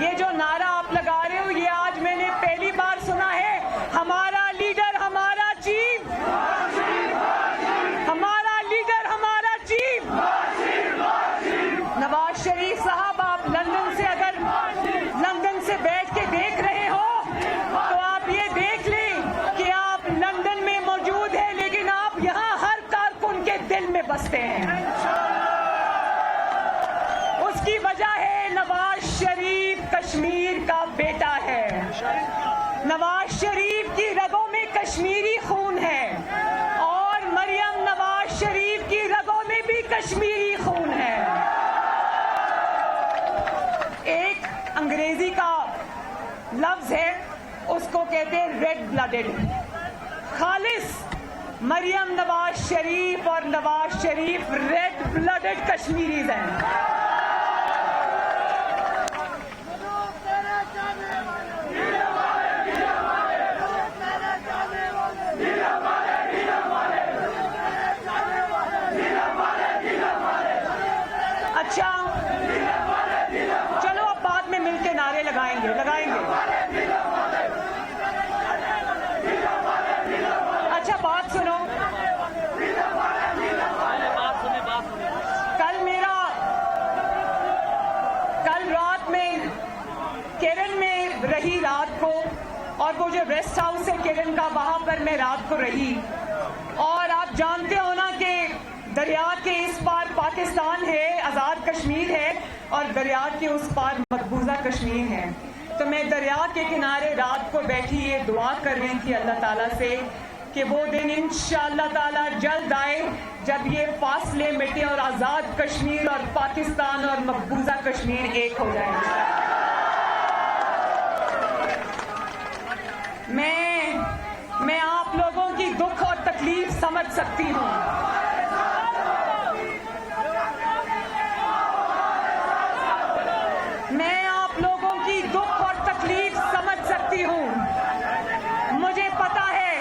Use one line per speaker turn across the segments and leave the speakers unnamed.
یہ جو نعرہ آپ لگا رہے ہو یہ آج میں نے پہلی بار سنا ہے. ہمارا لیڈر ہمارا چیف, ہمارا لیڈر ہمارا چیف. نواز شریف صاحب, آپ لندن سے اگر لندن سے بیٹھ کے دیکھ رہے ہو تو آپ یہ دیکھ لیں کہ آپ لندن میں موجود ہیں لیکن آپ یہاں ہر کارکن کے دل میں بستے ہیں. اس کی وجہ ہے نواز شریف کشمیر کا بیٹا ہے. نواز شریف کی رگوں میں کشمیری خون ہے اور مریم نواز شریف کی رگوں میں بھی کشمیری خون ہے. ایک انگریزی کا لفظ ہے, اس کو کہتے ہیں ریڈ بلڈڈ. خالص مریم نواز شریف اور نواز شریف ریڈ بلڈڈ کشمیریز ہیں. اچھا چلو اب بعد میں مل کے نعرے لگائیں گے. اچھا بات سنو, کل رات میں کرن میں رہی رات کو, اور وہ جو ریسٹ ہاؤس ہے کرن کا وہاں پر میں رات کو رہی. اور آپ جانتے ہو نا کہ دریا کے اس پار پاکستان ہے, آزاد کشمیر ہے, اور دریا کے اس پار مقبوضہ کشمیر ہے. تو میں دریا کے کنارے رات کو بیٹھی یہ دعا کر رہی تھی اللہ تعالیٰ سے کہ وہ دن انشاءاللہ تعالیٰ جلد آئے جب یہ فاصلے مٹے اور آزاد کشمیر اور پاکستان اور مقبوضہ کشمیر ایک ہو جائے. میں آپ لوگوں کی دکھ اور تکلیف سمجھ سکتی ہوں. میں آپ لوگوں کی دکھ اور تکلیف سمجھ سکتی ہوں. مجھے پتا ہے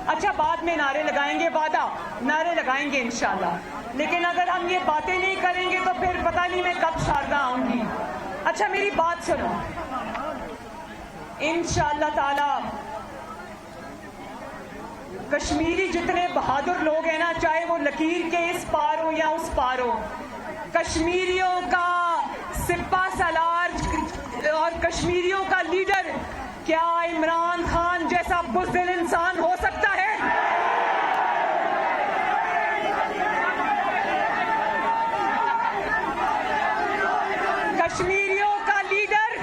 اچھا بعد میں نعرے لگائیں گے, وعدہ نعرے لگائیں گے انشاءاللہ. لیکن اگر ہم یہ باتیں نہیں کریں گے تو پھر پتہ نہیں میں کب شاردہ آؤں گی. اچھا میری بات سنو, انشاءاللہ تعالی کشمیری جتنے بہادر لوگ ہیں نا, چاہے وہ لکیر کے اس پار ہو یا اس پار ہو, کشمیریوں کا سپہ سالار اور کشمیریوں کا لیڈر کیا عمران خان جیسا بزدل انسان ہو سکتا ہے؟ کشمیریوں کا لیڈر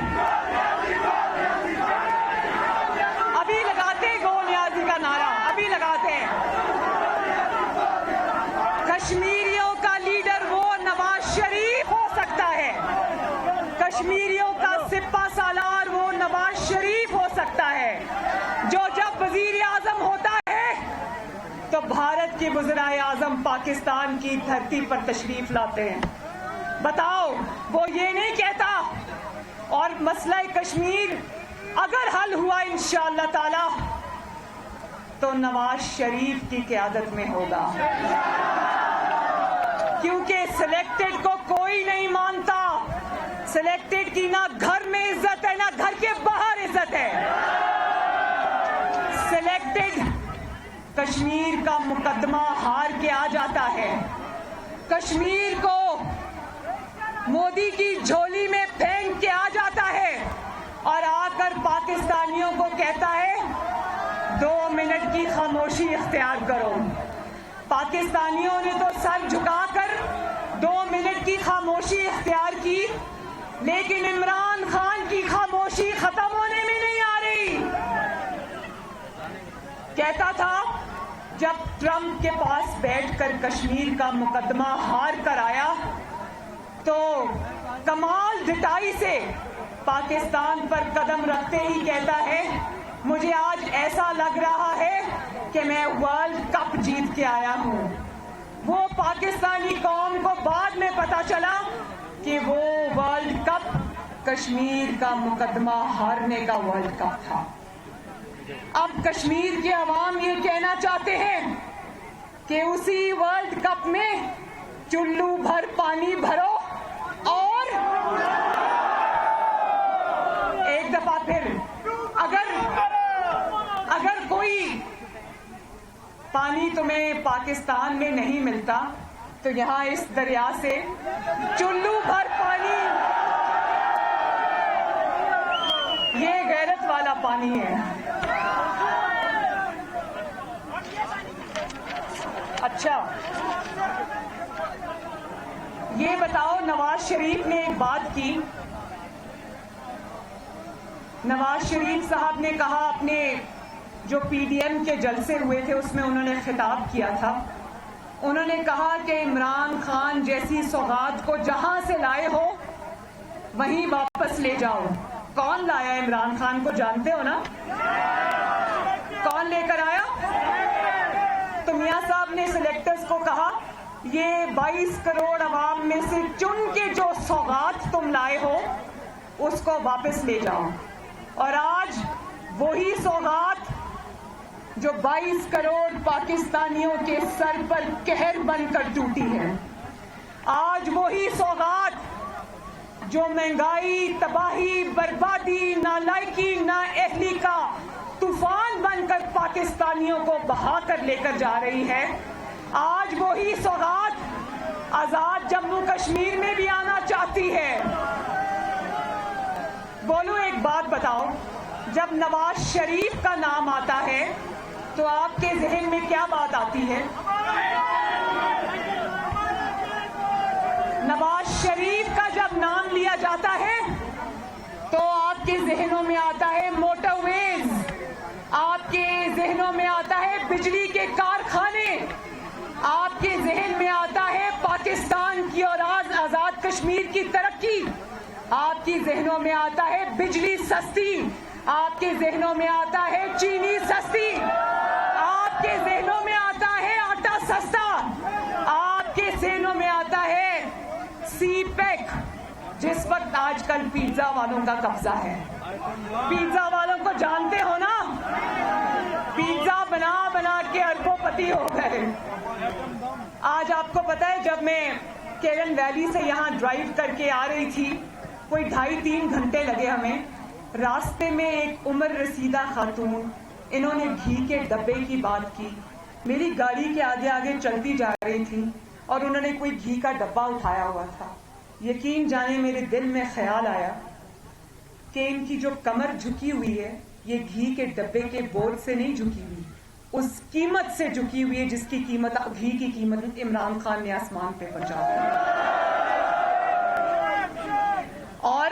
ابھی لگاتے ہیں گو نیازی کا نعرہ, ابھی لگاتے ہیں. کشمیریوں کا لیڈر وہ نواز شریف ہو سکتا ہے, کشمیریوں کا سپہ سالار وہ نواز شریف ہو سکتا ہے, جو جب وزیر اعظم ہوتا ہے تو بھارت کے وزرائے اعظم پاکستان کی دھرتی پر تشریف لاتے ہیں. بتاؤ وہ یہ نہیں کہتا, اور مسئلہ کشمیر اگر حل ہوا انشاءاللہ تعالی تو نواز شریف کی قیادت میں ہوگا, کیونکہ سلیکٹڈ کو کوئی نہیں مانتا. سلیکٹڈ کی نہ گھر میں عزت ہے نہ گھر کے باہر عزت ہے. سلیکٹڈ کشمیر کا مقدمہ ہار کے آ جاتا ہے, کشمیر کو مودی کی جھولی میں پھینک کے آ جاتا ہے, اور آ کر پاکستانیوں کو کہتا ہے 2 منٹ کی خاموشی اختیار کرو. پاکستانیوں نے تو سر جھکا کر 2 منٹ کی خاموشی اختیار کی, لیکن عمران خان کی خاموشی ختم ہونے میں نہیں آ رہی. کہتا تھا جب ٹرمپ کے پاس بیٹھ کر کشمیر کا مقدمہ ہار کر آیا تو کمال ڈٹائی سے پاکستان پر قدم رکھتے ہی کہتا ہے مجھے آج ایسا لگ رہا ہے کہ میں ورلڈ کپ جیت کے آیا ہوں. وہ پاکستانی قوم کو بعد میں پتا چلا کہ وہ ورلڈ کپ کشمیر کا مقدمہ ہارنے کا ورلڈ کپ تھا. اب کشمیر کے عوام یہ کہنا چاہتے ہیں کہ اسی ورلڈ کپ میں چلو بھر پانی بھرو اور ایک دفعہ پھر اگر کوئی پانی تمہیں پاکستان میں نہیں ملتا تو یہاں اس دریا سے چلو بھر پانی، یہ غیرت والا پانی ہے۔ اچھا یہ بتاؤ، نواز شریف نے ایک بات کی، نواز شریف صاحب نے کہا اپنے جو پی ڈی ایم کے جلسے ہوئے تھے اس میں انہوں نے خطاب کیا تھا، انہوں نے کہا کہ عمران خان جیسی سوغات کو جہاں سے لائے ہو وہیں واپس لے جاؤ۔ کون لایا عمران خان کو؟ جانتے ہو نا کون لے کر آیا؟ تو میاں صاحب نے سلیکٹرز کو کہا یہ 22 کروڑ عوام میں سے چن کے جو سوغات تم لائے ہو اس کو واپس لے جاؤ، اور آج وہی سوغات جو 22 کروڑ پاکستانیوں کے سر پر قہر بن کر ٹوٹی ہے، آج وہی سوغات جو مہنگائی، تباہی، بربادی، نالائکی، نااہلی کا طوفان بن کر پاکستانیوں کو بہا کر لے کر جا رہی ہے، آج وہی سوغات آزاد جموں کشمیر میں بھی آنا چاہتی ہے۔ بولو ایک بات بتاؤ، جب نواز شریف کا نام آتا ہے تو آپ کے ذہن میں کیا بات آتی ہے؟ نواز شریف کا جب نام لیا جاتا ہے تو آپ کے ذہنوں میں آتا ہے موٹر ویز، آپ کے ذہنوں میں آتا ہے بجلی کے کارخانے، آپ کے ذہن میں آتا ہے پاکستان کی اور آزاد کشمیر کی ترقی، آپ کے ذہنوں میں آتا ہے بجلی سستی، آپ کے ذہنوں میں آتا ہے چینی سستی، آپ کے ذہنوں میں آتا ہے آٹا سستا، آپ کے ذہنوں میں آتا ہے سی پیک، جس وقت آج کل پیزا والوں کا قبضہ ہے۔ پیزا والوں کو جانتے ہو نا، پیزا بنا بنا کے اربوں پتی ہو گئے۔ آج آپ کو پتا ہے جب میں کیرن ویلی سے یہاں ڈرائیو کر کے آ رہی تھی، کوئی 2.5-3 گھنٹے لگے ہمیں، راستے میں ایک عمر رسیدہ خاتون، انہوں نے گھی کے ڈبے کی بات کی، میری گاڑی کے آگے آگے چلتی جا رہی تھی اور انہوں نے کوئی گھی کا ڈبہ اٹھایا ہوا تھا۔ یقین جانے میرے دل میں خیال آیا کہ ان کی جو کمر جھکی ہوئی ہے یہ گھی کے ڈبے کے بورڈ سے نہیں جھکی ہوئی، اس قیمت سے جھکی ہوئی ہے جس کی قیمت، گھی کی قیمت عمران خان نے آسمان پہ پہنچا دی۔ اور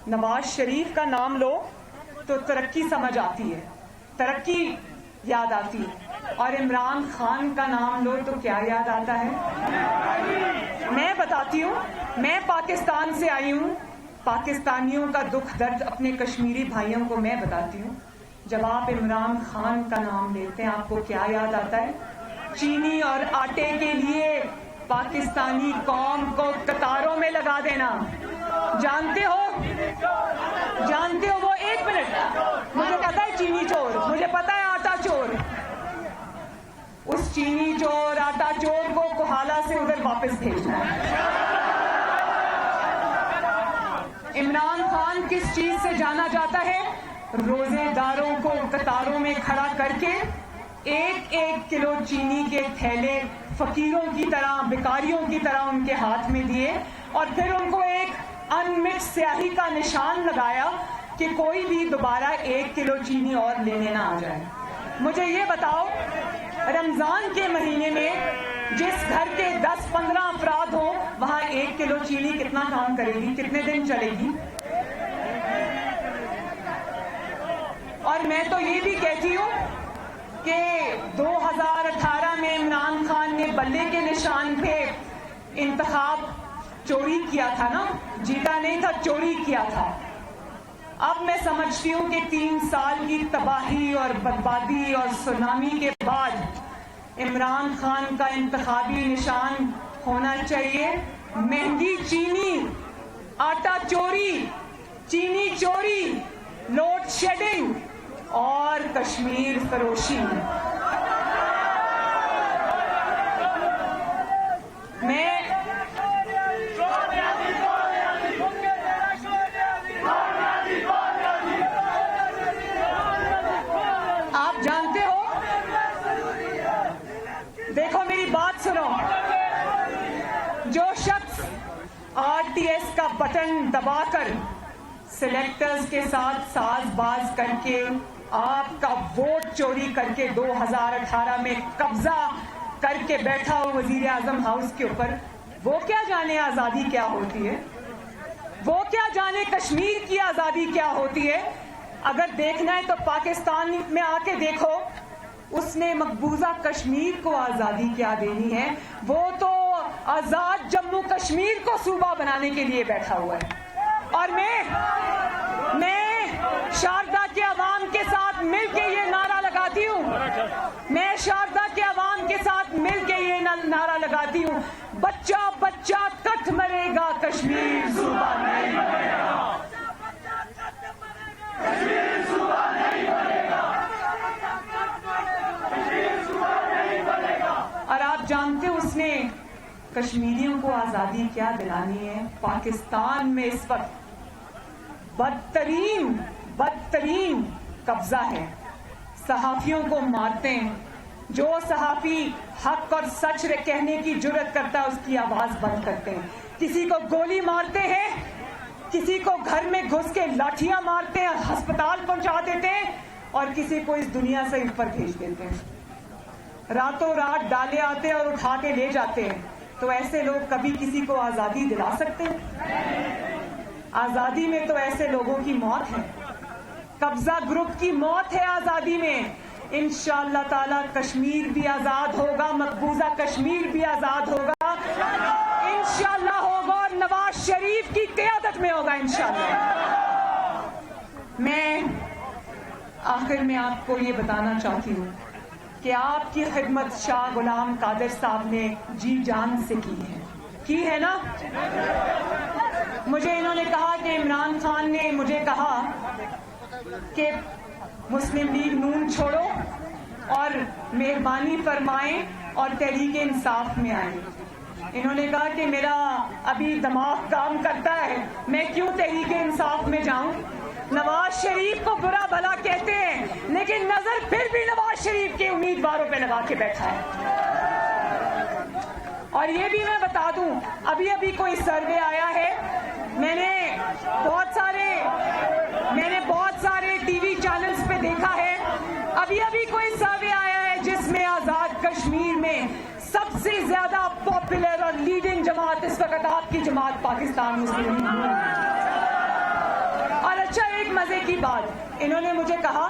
نواز شریف کا نام لو تو ترقی سمجھ آتی ہے، ترقی یاد آتی ہے، اور عمران خان کا نام لو تو کیا یاد آتا ہے؟ میں بتاتی ہوں، میں پاکستان سے آئی ہوں، پاکستانیوں کا دکھ درد اپنے کشمیری بھائیوں کو میں بتاتی ہوں۔ جب آپ عمران خان کا نام لیتے ہیں آپ کو کیا یاد آتا ہے؟ چینی اور آٹے کے لیے پاکستانی قوم کو قطاروں میں لگا دینا۔ جانتے ہو وہ، ایک منٹ، مجھے پتا ہے چینی چور، مجھے پتا ہے آٹا چور، اس چینی چور آٹا چور کو کوہالہ سے ادھر واپس بھیجنا ہے۔ عمران خان کس چیز سے جانا جاتا ہے؟ روزے داروں کو قطاروں میں کھڑا کر کے 1-1 کلو چینی کے تھیلے فقیروں کی طرح، بیکاریوں کی طرح ان کے ہاتھ میں دیے، اور پھر ان کو ایک انمٹ سیاہی کا نشان لگایا کہ کوئی بھی دوبارہ 1 کلو چینی اور لینے نہ آ جائے۔ مجھے یہ بتاؤ، رمضان کے مہینے میں جس گھر کے 10-15 افراد ہوں وہاں 1 کلو چینی کتنا کام کرے گی؟ کتنے دن چلے گی؟ اور میں تو یہ بھی کہتی ہوں کہ 2018 میں عمران خان نے بلے کے نشان پہ انتخاب چوری کیا تھا نا، جیتا نہیں تھا، چوری کیا تھا۔ اب میں سمجھتی ہوں کہ 3 سال کی تباہی اور بربادی اور سونامی کے بعد عمران خان کا انتخابی نشان ہونا چاہیے مہنگی چینی، آٹا چوری، چینی چوری، لوڈ شیڈنگ، اور کشمیر فروشی. آپ جانتے ہو, دیکھو میری بات سنو, جو شخص RTS کا بٹن دبا کر سلیکٹرز کے ساتھ ساز باز کر کے آپ کا ووٹ چوری کر کے 2018 میں قبضہ کر کے بیٹھا ہو وزیر اعظم ہاؤس کے اوپر, وہ کیا جانے آزادی کیا ہوتی ہے, وہ کیا جانے کشمیر کی آزادی کیا ہوتی ہے. اگر دیکھنا ہے تو پاکستان میں آ کے دیکھو, اس نے مقبوضہ کشمیر کو آزادی کیا دینی ہے, وہ تو آزاد جموں کشمیر کو صوبہ بنانے کے لیے بیٹھا ہوا ہے. اور میں شاردا کے عوام کے ساتھ مل کے یہ نعرہ لگاتی ہوں, میں شاردا کے عوام کے ساتھ مل کے یہ نعرہ لگاتی ہوں, بچہ بچہ کٹ مرے گا, کشمیر صوبہ نہیں بنے گا, کشمیر صوبہ نہیں بنے گا, کشمیر صوبہ نہیں بنے گا. اور آپ جانتے ہو اس نے کشمیریوں کو آزادی کیا دلانی ہے. پاکستان میں اس وقت بدترین قبضہ ہے, صحافیوں کو مارتے ہیں, جو صحافی حق اور سچ کہنے کی جرت کرتا ہے اس کی آواز بند کرتے ہیں, کسی کو گولی مارتے ہیں, کسی کو گھر میں گھس کے لاٹھیاں مارتے ہیں, ہسپتال پہنچا دیتے ہیں, اور کسی کو اس دنیا سے اوپر بھیج دیتے ہیں. راتوں رات ڈالے آتے ہیں اور اٹھا کے لے جاتے ہیں. تو ایسے لوگ کبھی کسی کو آزادی دلا سکتے ہیں؟ آزادی میں تو ایسے لوگوں کی موت ہے, قبضہ گروپ کی موت ہے آزادی میں. انشاءاللہ تعالی کشمیر بھی آزاد ہوگا, مقبوضہ کشمیر بھی آزاد ہوگا, انشاءاللہ ہوگا, اور نواز شریف کی قیادت میں ہوگا انشاءاللہ. میں آخر میں آپ کو یہ بتانا چاہتی ہوں کہ آپ کی خدمت شاہ غلام قادر صاحب نے جی جان سے کی ہے نا. مجھے انہوں نے کہا کہ عمران خان نے مجھے کہا کہ مسلم لیگ نون چھوڑو اور مہربانی فرمائیں اور تحریک انصاف میں آئیں. انہوں نے کہا کہ میرا ابھی دماغ کام کرتا ہے, میں کیوں تحریک انصاف میں جاؤں. نواز شریف کو برا بھلا کہتے ہیں, لیکن نظر پھر بھی نواز شریف کے امیدواروں پہ لگا کے بیٹھا ہے. اور یہ بھی میں بتا دوں, ابھی کوئی سروے آیا ہے, میں نے بہت سارے ٹی وی چینلز پہ دیکھا ہے, ابھی کوئی سروے آیا ہے جس میں آزاد کشمیر میں سب سے زیادہ پاپولر اور لیڈنگ جماعت اس وقت آپ کی جماعت پاکستان مسلم لیگ ہے. اور اچھا, ایک مزے کی بات, انہوں نے مجھے کہا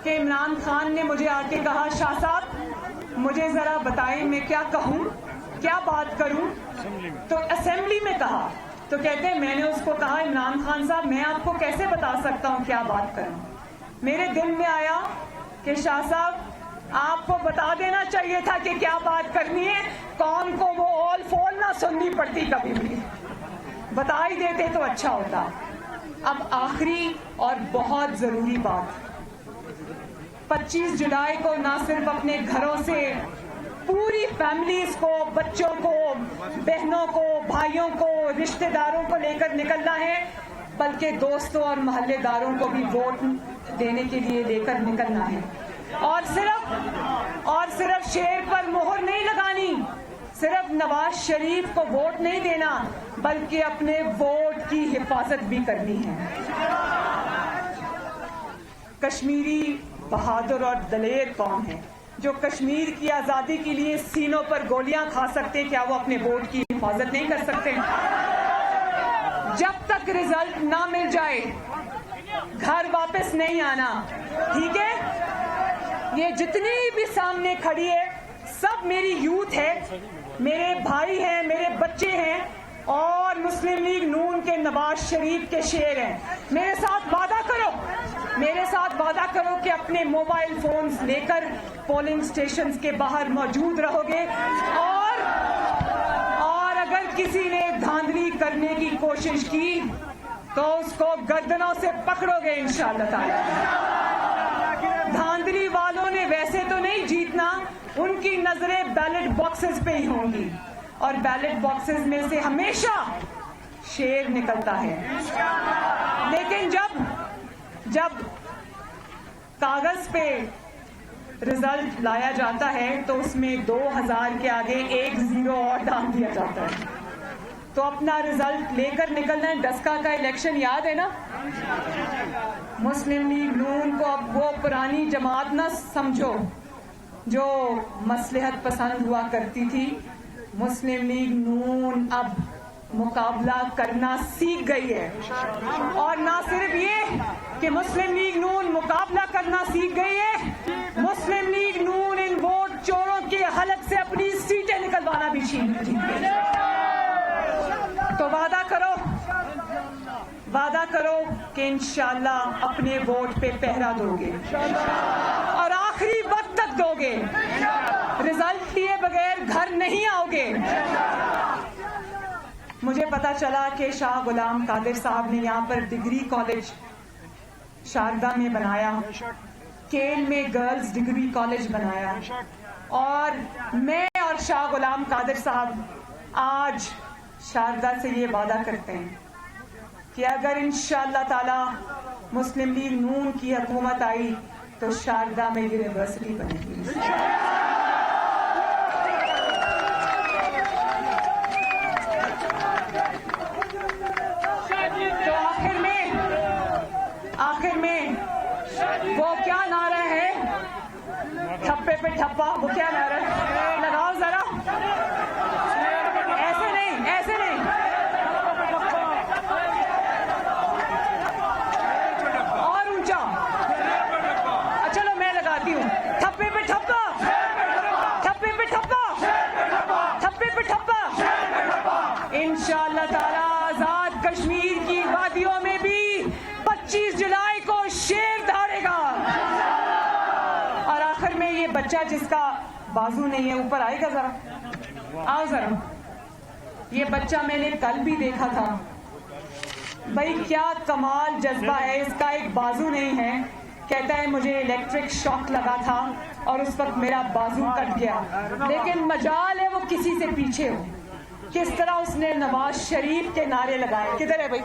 کہ عمران خان نے مجھے آ کے کہا, شاہ صاحب مجھے ذرا بتائیں میں کیا کہوں, کیا بات کروں. تو اسمبلی میں کہا, تو کہتے ہیں میں نے اس کو کہا عمران خان صاحب میں آپ کو کیسے بتا سکتا ہوں کیا بات کروں. میرے دل میں آیا کہ شاہ صاحب آپ کو بتا دینا چاہیے تھا کہ کیا بات کرنی ہے, قوم کو وہ اول فول نہ سننی پڑتی, کبھی بھی بتا ہی دیتے تو اچھا ہوتا. اب آخری اور بہت ضروری بات, 25 جولائی کو نہ صرف اپنے گھروں سے پوری فیملیز کو, بچوں کو, بہنوں کو, بھائیوں کو, رشتہ داروں کو لے کر نکلنا ہے, بلکہ دوستوں اور محلے داروں کو بھی ووٹ دینے کے لیے لے کر نکلنا ہے. اور صرف شیر پر مہر نہیں لگانی, صرف نواز شریف کو ووٹ نہیں دینا, بلکہ اپنے ووٹ کی حفاظت بھی کرنی ہے. کشمیری بہادر اور دلیر قوم ہے جو کشمیر کی آزادی کے لیے سینوں پر گولیاں کھا سکتے, کیا وہ اپنے ووٹ کی حفاظت نہیں کر سکتے؟ جب تک رزلٹ نہ مل جائے گھر واپس نہیں آنا, ٹھیک ہے؟ یہ جتنی بھی سامنے کھڑی ہے سب میری یوتھ ہے, میرے بھائی ہیں, میرے بچے ہیں, اور مسلم لیگ نون کے نواز شریف کے شیر ہیں. میرے ساتھ وعدہ کرو کہ اپنے موبائل فونز لے کر پولنگ سٹیشنز کے باہر موجود رہو گے, اور اگر کسی نے دھاندلی کرنے کی کوشش کی تو اس کو گردنوں سے پکڑو گے انشاءاللہ تعالی. نظریں بیلٹ باکسز پہ ہی ہوں گی اور بیلٹ باکسز میں سے ہمیشہ شیر نکلتا ہے. لیکن جب کاغذ پہ رزلٹ لایا جاتا ہے تو اس میں 2000 کے آگے 1 0 اور ڈال دیا جاتا ہے. تو اپنا رزلٹ لے کر نکلنا ہے. ڈسکا کا الیکشن یاد ہے نا؟ مسلم لیگ نون کو اب وہ پرانی جماعت نہ سمجھو جو مصلحت پسند ہوا کرتی تھی. مسلم لیگ نون اب مقابلہ کرنا سیکھ گئی ہے. اور نہ صرف یہ کہ مسلم لیگ نون مقابلہ کرنا سیکھ گئی ہے، مسلم لیگ نون ان ووٹ چوروں کے حلق سے اپنی سیٹیں نکلوانا بھی سیکھ گئی. تو وعدہ کرو کہ انشاءاللہ اپنے ووٹ پہ پہرا دو گے اور آخری وقت تک دو گے. رزلٹ لیے بغیر گھر نہیں آؤ گے. مجھے پتا چلا کہ شاہ غلام قادر صاحب نے یہاں پر ڈگری کالج شاردا میں بنایا، کیل میں گرلز ڈگری کالج بنایا، اور میں اور شاہ غلام قادر صاحب آج شاردا سے یہ وعدہ کرتے ہیں کہ اگر انشاءاللہ تعالی مسلم لیگ نون کی حکومت آئی تو شاردا میں یونیورسٹی بنے گی. تو آخر میں وہ کیا نعرہ ہے، ٹھپے پہ ٹھپا، وہ کیا نعرہ ہے؟ لگاؤ ذرا. ایسے نہیں اور اونچا. چلو میں لگاتی ہوں. ٹھپے پہ ٹھپا، ٹھپے پہ ٹھپا، ٹھپے پہ ٹھپا. انشاءاللہ تعالی آزاد کشمیر کی وادیوں میں بھی 25 جولائی کو شیر دھاڑے گا. اور آخر میں یہ بچہ جس کا بازو نہیں ہے، اوپر آئے گا ذرا، آؤ ذرا. یہ بچہ میں نے کل بھی دیکھا تھا. بھائی کیا کمال جذبہ ہے. اس کا ایک بازو نہیں ہے، کہتا ہے مجھے الیکٹرک شاک لگا تھا اور اس وقت میرا بازو کٹ گیا. لیکن مجال ہے وہ کسی سے پیچھے ہو. کس طرح اس نے نواز شریف کے نعرے لگائے. کدھر ہے بھائی؟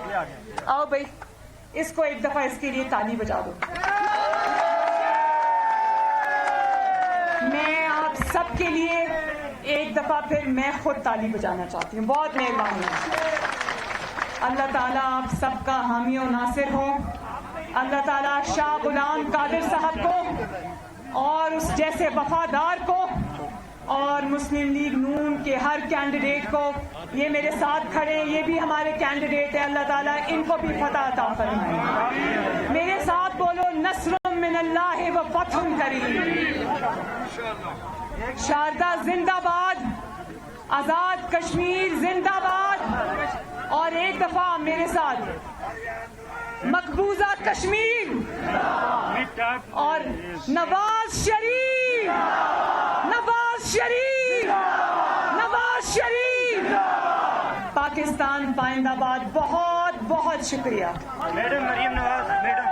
آؤ بھائی، اس کو ایک دفعہ اس کے لیے تالی بجا دو. میں آپ سب کے لیے ایک دفعہ پھر میں خود تالی بجانا چاہتی ہوں. بہت مہربانی. اللہ تعالیٰ آپ سب کا حامی و ناصر ہو. اللہ تعالیٰ شاہ غلام قادر صاحب کو اور اس جیسے وفادار کو اور مسلم لیگ نون کے ہر کینڈیڈیٹ کو، یہ میرے ساتھ کھڑے ہیں، یہ بھی ہمارے کینڈیڈیٹ ہیں، اللہ تعالیٰ ان کو بھی فتح عطا فرمائے. میرے ساتھ بولو، نصر من اللہ و فتح قریب. شاردا زندہ باد، آزاد کشمیر زندہ باد. اور ایک دفعہ میرے ساتھ مقبوضہ کشمیر اور نواز شریف، نواز شریف، نواز شریف. پاکستان پائندہ باد. بہت بہت شکریہ.
Madam Maryam Nawaz madam.